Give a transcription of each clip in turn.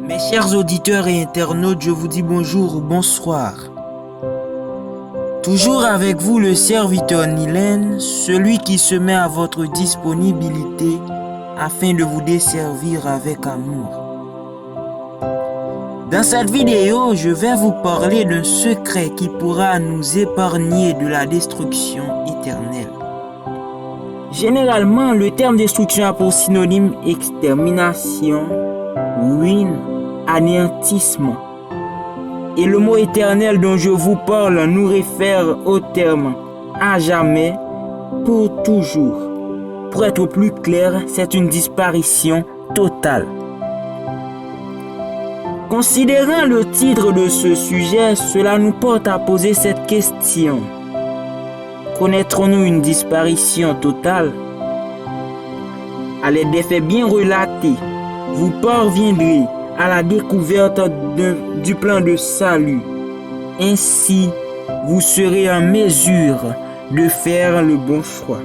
Mes chers auditeurs et internautes, je vous dis bonjour ou bonsoir. Toujours avec vous le serviteur Nilène, celui qui se met à votre disponibilité afin de vous desservir avec amour. Dans cette vidéo, je vais vous parler d'un secret qui pourra nous épargner de la destruction éternelle. Généralement, le terme destruction a pour synonyme extermination, ruine, anéantissement. Et le mot éternel dont je vous parle nous réfère au terme à jamais, pour toujours. Pour être plus clair, c'est une disparition totale. Considérant le titre de ce sujet, cela nous porte à poser cette question. Connaîtrons-nous une disparition totale? À l'aide des faits bien relatés, vous parviendrez à la découverte du plan de salut. Ainsi, vous serez en mesure de faire le bon choix.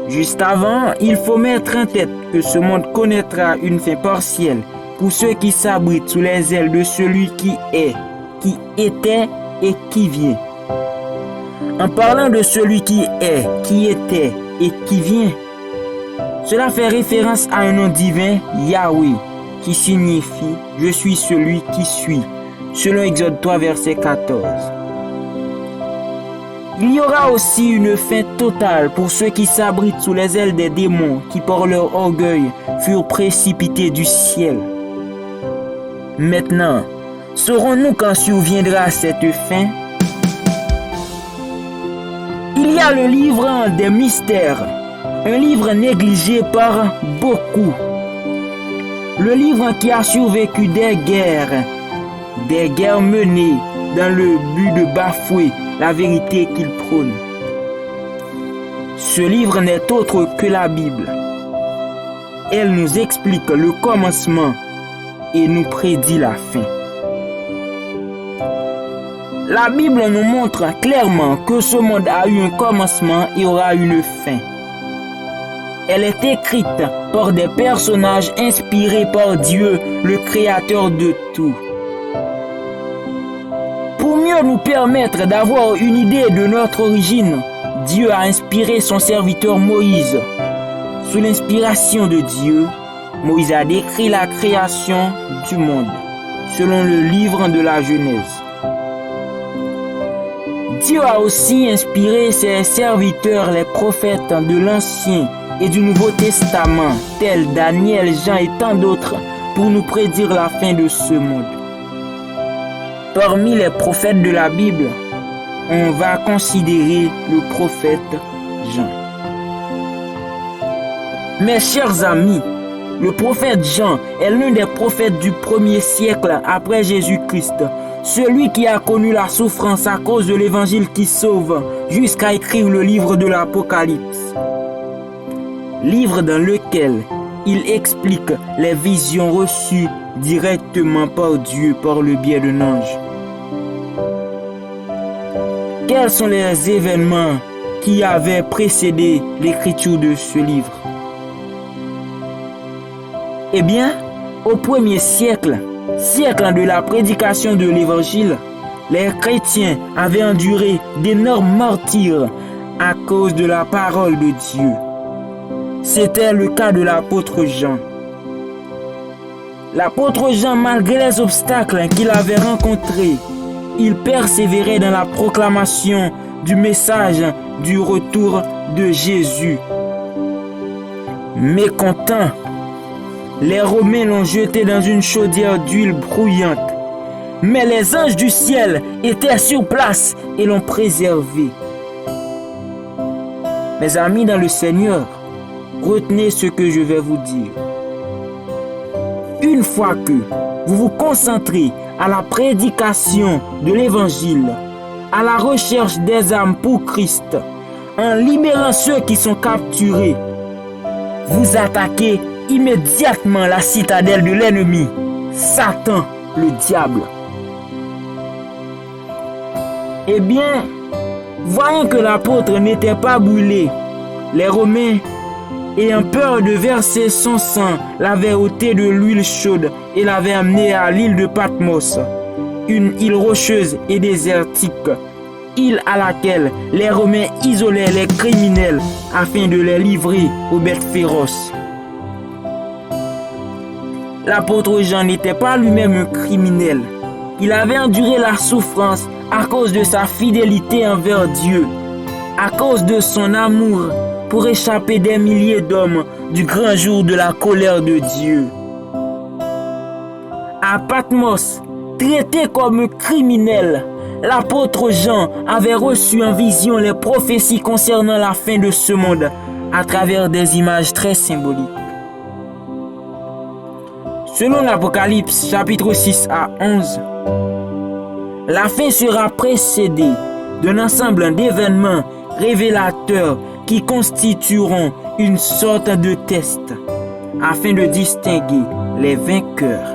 Juste avant, il faut mettre en tête que ce monde connaîtra une fin partielle pour ceux qui s'abritent sous les ailes de celui qui est, qui était et qui vient. En parlant de celui qui est, qui était et qui vient, cela fait référence à un nom divin, Yahweh, qui signifie « Je suis celui qui suis », selon Exode 3, verset 14. Il y aura aussi une fin totale pour ceux qui s'abritent sous les ailes des démons qui, par leur orgueil, furent précipités du ciel. Maintenant, saurons-nous quand surviendra cette fin? Il y a le livre des mystères, un livre négligé par beaucoup. Le livre qui a survécu des guerres menées dans le but de bafouer la vérité qu'il prône. Ce livre n'est autre que la Bible. Elle nous explique le commencement et nous prédit la fin. La Bible nous montre clairement que ce monde a eu un commencement et aura une fin. Elle est écrite par des personnages inspirés par Dieu, le Créateur de tout. Pour mieux nous permettre d'avoir une idée de notre origine, Dieu a inspiré son serviteur Moïse. Sous l'inspiration de Dieu, Moïse a décrit la création du monde, selon le livre de la Genèse. Dieu a aussi inspiré ses serviteurs, les prophètes de l'Ancien et du Nouveau Testament, tels Daniel, Jean et tant d'autres, pour nous prédire la fin de ce monde. Parmi les prophètes de la Bible, on va considérer le prophète Jean. Mes chers amis, le prophète Jean est l'un des prophètes du 1er siècle après Jésus-Christ, celui qui a connu la souffrance à cause de l'évangile qui sauve, jusqu'à écrire le livre de l'Apocalypse. Livre dans lequel il explique les visions reçues directement par Dieu par le biais d'un ange. Quels sont les événements qui avaient précédé l'écriture de ce livre? Eh bien, au 1er siècle de la prédication de l'évangile, les chrétiens avaient enduré d'énormes martyrs à cause de la parole de Dieu. C'était le cas de l'apôtre Jean. L'apôtre Jean, malgré les obstacles qu'il avait rencontrés, il persévérait dans la proclamation du message du retour de Jésus. Mécontent, les Romains l'ont jeté dans une chaudière d'huile brouillante. Mais les anges du ciel étaient sur place et l'ont préservé. Mes amis dans le Seigneur, retenez ce que je vais vous dire. Une fois que vous vous concentrez à la prédication de l'évangile, à la recherche des âmes pour Christ, en libérant ceux qui sont capturés, vous attaquez immédiatement la citadelle de l'ennemi, Satan, le diable. Eh bien, voyant que l'apôtre n'était pas brûlé, les Romains ayant peur de verser son sang, l'avait ôté de l'huile chaude et l'avait amené à l'île de Patmos, une île rocheuse et désertique, île à laquelle les Romains isolaient les criminels afin de les livrer aux bêtes féroces. L'apôtre Jean n'était pas lui-même un criminel. Il avait enduré la souffrance à cause de sa fidélité envers Dieu, à cause de son amour pour échapper des milliers d'hommes du grand jour de la colère de Dieu. À Patmos, traité comme criminel, l'apôtre Jean avait reçu en vision les prophéties concernant la fin de ce monde à travers des images très symboliques. Selon l'Apocalypse chapitre 6 à 11, la fin sera précédée d'un ensemble d'événements révélateurs qui constitueront une sorte de test afin de distinguer les vainqueurs,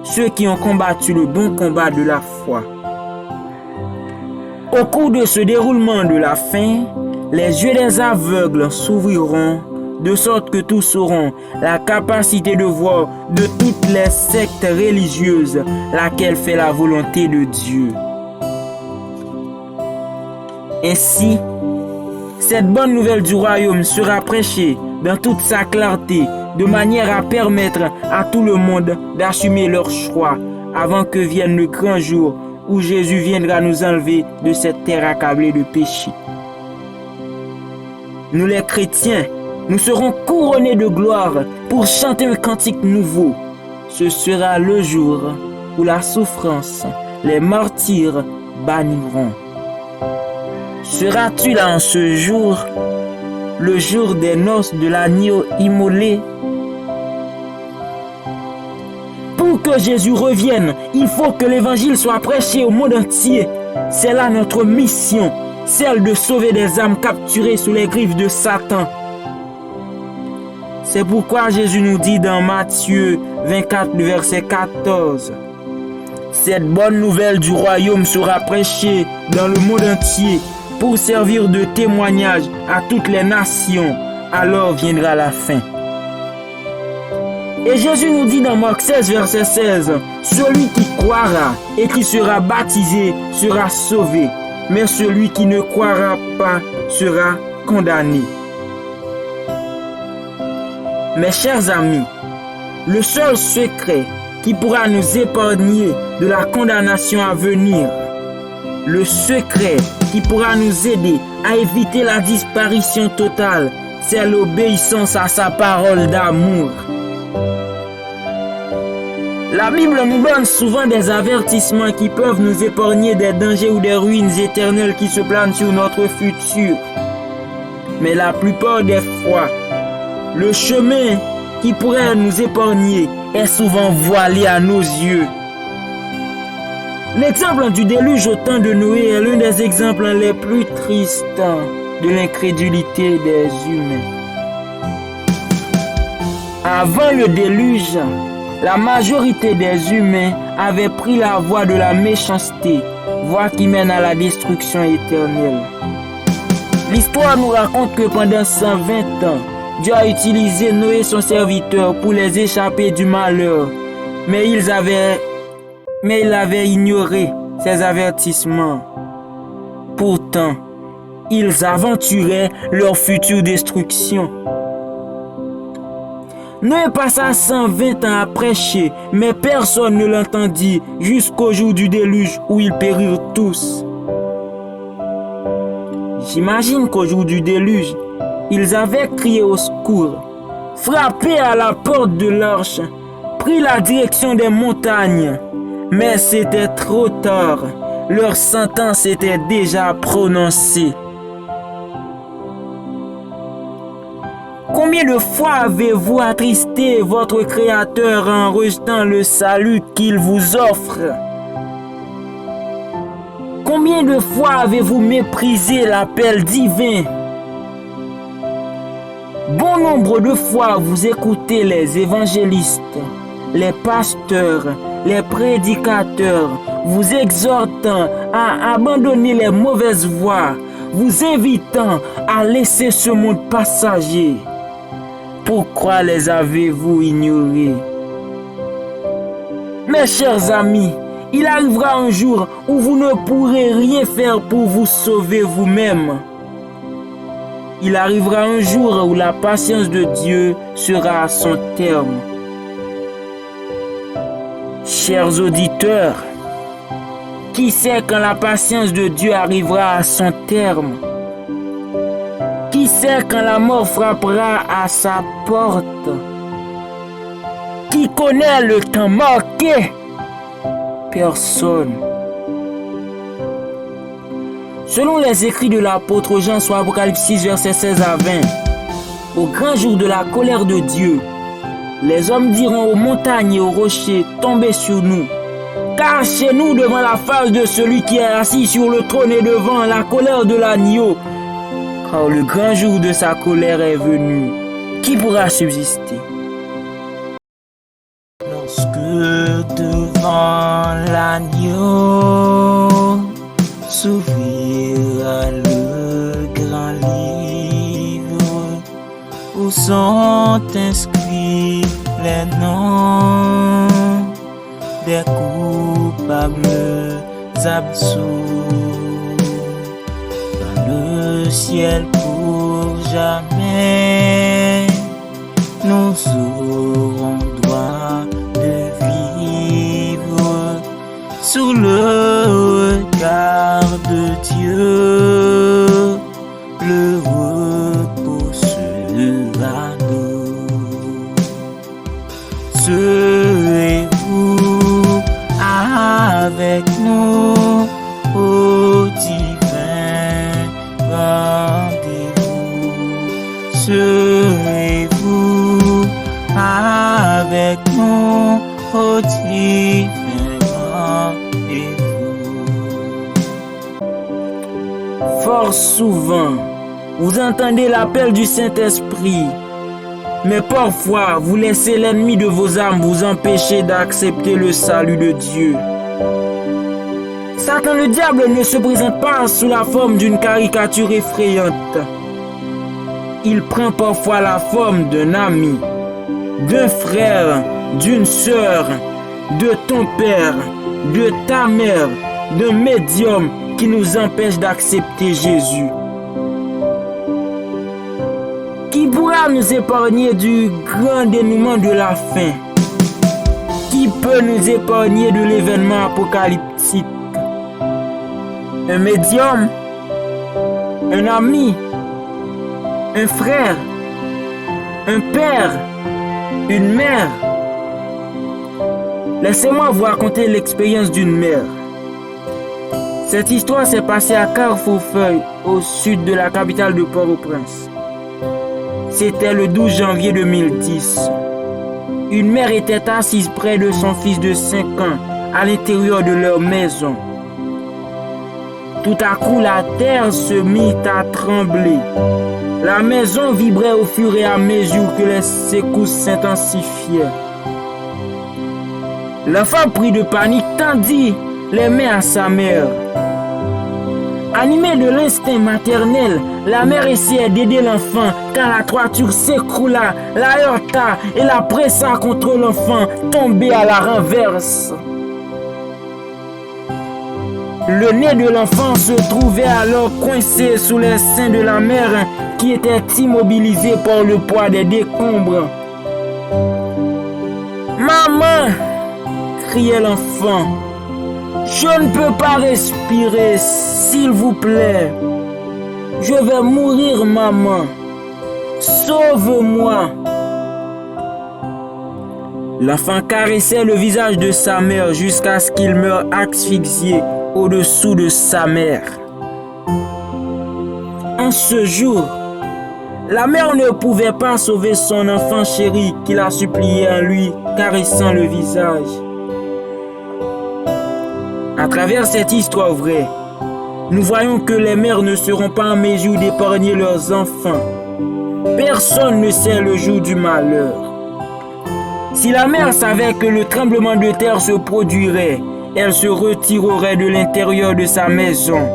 ceux qui ont combattu le bon combat de la foi. Au cours de ce déroulement de la fin, les yeux des aveugles s'ouvriront de sorte que tous auront la capacité de voir de toutes les sectes religieuses laquelle fait la volonté de Dieu. Ainsi, cette bonne nouvelle du royaume sera prêchée dans toute sa clarté, de manière à permettre à tout le monde d'assumer leur choix avant que vienne le grand jour où Jésus viendra nous enlever de cette terre accablée de péché. Nous les chrétiens, nous serons couronnés de gloire pour chanter un cantique nouveau. Ce sera le jour où la souffrance, les martyrs banniront. Seras-tu là en ce jour, le jour des noces de l'agneau immolé? Pour que Jésus revienne, il faut que l'évangile soit prêché au monde entier. C'est là notre mission, celle de sauver des âmes capturées sous les griffes de Satan. C'est pourquoi Jésus nous dit dans Matthieu 24, le verset 14, « Cette bonne nouvelle du royaume sera prêchée dans le monde entier pour servir de témoignage à toutes les nations. Alors viendra la fin. » Et Jésus nous dit dans Marc 16, verset 16, « Celui qui croira et qui sera baptisé sera sauvé, mais celui qui ne croira pas sera condamné. » Mes chers amis, le seul secret qui pourra nous épargner de la condamnation à venir, le secret qui pourra nous aider à éviter la disparition totale, c'est l'obéissance à sa parole d'amour. La Bible nous donne souvent des avertissements qui peuvent nous épargner des dangers ou des ruines éternelles qui se planent sur notre futur. Mais la plupart des fois, le chemin qui pourrait nous épargner est souvent voilé à nos yeux. L'exemple du déluge au temps de Noé est l'un des exemples les plus tristes de l'incrédulité des humains. Avant le déluge, la majorité des humains avaient pris la voie de la méchanceté, voie qui mène à la destruction éternelle. L'histoire nous raconte que pendant 120 ans, Dieu a utilisé Noé son serviteur pour les échapper du malheur, mais il avait ignoré ses avertissements. Pourtant, ils aventuraient leur future destruction. Noé passa 120 ans à prêcher, mais personne ne l'entendit jusqu'au jour du déluge où ils périrent tous. J'imagine qu'au jour du déluge, ils avaient crié au secours, frappé à la porte de l'arche, pris la direction des montagnes. Mais c'était trop tard, leur sentence était déjà prononcée. Combien de fois avez-vous attristé votre Créateur en rejetant le salut qu'il vous offre? Combien de fois avez-vous méprisé l'appel divin? Bon nombre de fois vous écoutez les évangélistes, les pasteurs, les prédicateurs, vous exhortant à abandonner les mauvaises voies, vous invitant à laisser ce monde passager. pourquoi les avez-vous ignorés? Mes chers amis, il arrivera un jour où vous ne pourrez rien faire pour vous sauver vous-même. Il arrivera un jour où la patience de Dieu sera à son terme. Chers auditeurs, qui sait quand la patience de Dieu arrivera à son terme? Qui sait quand la mort frappera à sa porte? Qui connaît le temps marqué? Personne. Selon les écrits de l'apôtre Jean sur Apocalypse 6, versets 16 à 20, au grand jour de la colère de Dieu, les hommes diront aux montagnes et aux rochers, tombez sur nous. Cachez-nous devant la face de celui qui est assis sur le trône et devant la colère de l'agneau. Car le grand jour de sa colère est venu. Qui pourra subsister? Lorsque devant l'agneau s'ouvrira le grand livre où sont inscrits les noms des coupables absous. Dans le ciel pour jamais, nous aurons droit de vivre sous le regard de Dieu. Le repos sera nous. Serez-vous avec nous au divin rendez-vous? Serez-vous avec nous au divin rendez-vous? Fort souvent, vous entendez l'appel du Saint-Esprit, mais parfois vous laissez l'ennemi de vos âmes vous empêcher d'accepter le salut de Dieu. Satan le diable ne se présente pas sous la forme d'une caricature effrayante. Il prend parfois la forme d'un ami, d'un frère, d'une sœur, de ton père, de ta mère, d'un médium qui nous empêche d'accepter Jésus. Qui pourra nous épargner du grand dénouement de la fin? Qui peut nous épargner de l'événement apocalyptique? Un médium? Un ami? Un frère? Un père? Une mère? Laissez-moi vous raconter l'expérience d'une mère. Cette histoire s'est passée à Carrefourfeuille, au sud de la capitale de Port-au-Prince. C'était le 12 janvier 2010. Une mère était assise près de son fils de 5 ans, à l'intérieur de leur maison. Tout à coup, la terre se mit à trembler. La maison vibrait au fur et à mesure que les secousses s'intensifiaient. L'enfant pris de panique tendit les mains à sa mère. Animée de l'instinct maternel, la mère essayait d'aider l'enfant quand la toiture s'écroula, la heurta et la pressa contre l'enfant, tombé à la renverse. Le nez de l'enfant se trouvait alors coincé sous les seins de la mère qui était immobilisée par le poids des décombres. « Maman !» criait l'enfant. « Je ne peux pas respirer, s'il vous plaît. Je vais mourir, maman. Sauve-moi. » L'enfant caressait le visage de sa mère jusqu'à ce qu'il meure asphyxié au-dessous de sa mère. En ce jour, la mère ne pouvait pas sauver son enfant chéri qui la suppliait en lui caressant le visage. À travers cette histoire vraie, nous voyons que les mères ne seront pas en mesure d'épargner leurs enfants. Personne ne sait le jour du malheur. Si la mère savait que le tremblement de terre se produirait, elle se retirerait de l'intérieur de sa maison.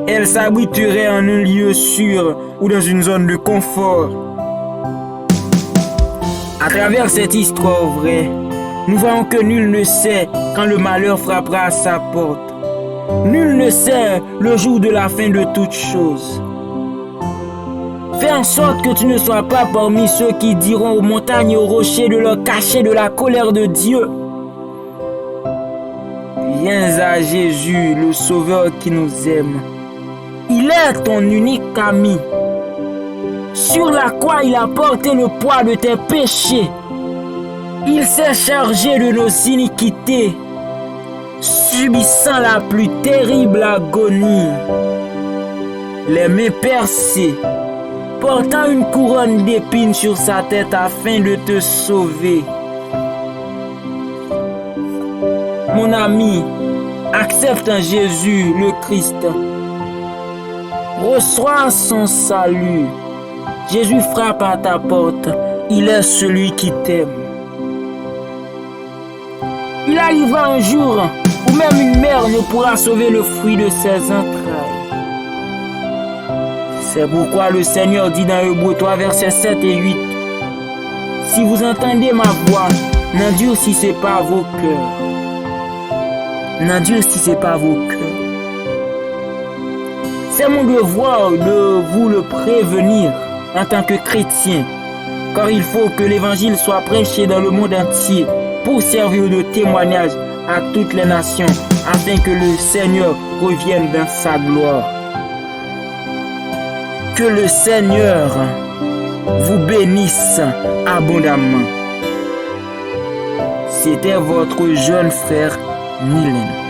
Elle s'abriterait en un lieu sûr ou dans une zone de confort. À travers cette histoire vraie, nous voyons que nul ne sait quand le malheur frappera à sa porte. Nul ne sait le jour de la fin de toutes choses. Fais en sorte que tu ne sois pas parmi ceux qui diront aux montagnes et aux rochers de leur cacher de la colère de Dieu. Viens à Jésus, le Sauveur qui nous aime. Il est ton unique ami. Sur la croix, il a porté le poids de tes péchés. Il s'est chargé de nos iniquités, subissant la plus terrible agonie. Les mains percées, portant une couronne d'épines sur sa tête afin de te sauver. Mon ami, accepte en Jésus le Christ. Reçois son salut. Jésus frappe à ta porte. Il est celui qui t'aime. Il arrivera un jour où même une mère ne pourra sauver le fruit de ses entrailles. C'est pourquoi le Seigneur dit dans Hébreux 3, versets 7 et 8. Si vous entendez ma voix, n'endurcissez pas vos cœurs. N'endurcissez pas vos cœurs. C'est mon devoir de vous le prévenir en tant que chrétien, car il faut que l'évangile soit prêché dans le monde entier pour servir de témoignage à toutes les nations, afin que le Seigneur revienne dans sa gloire. Que le Seigneur vous bénisse abondamment. C'était votre jeune frère Mylène.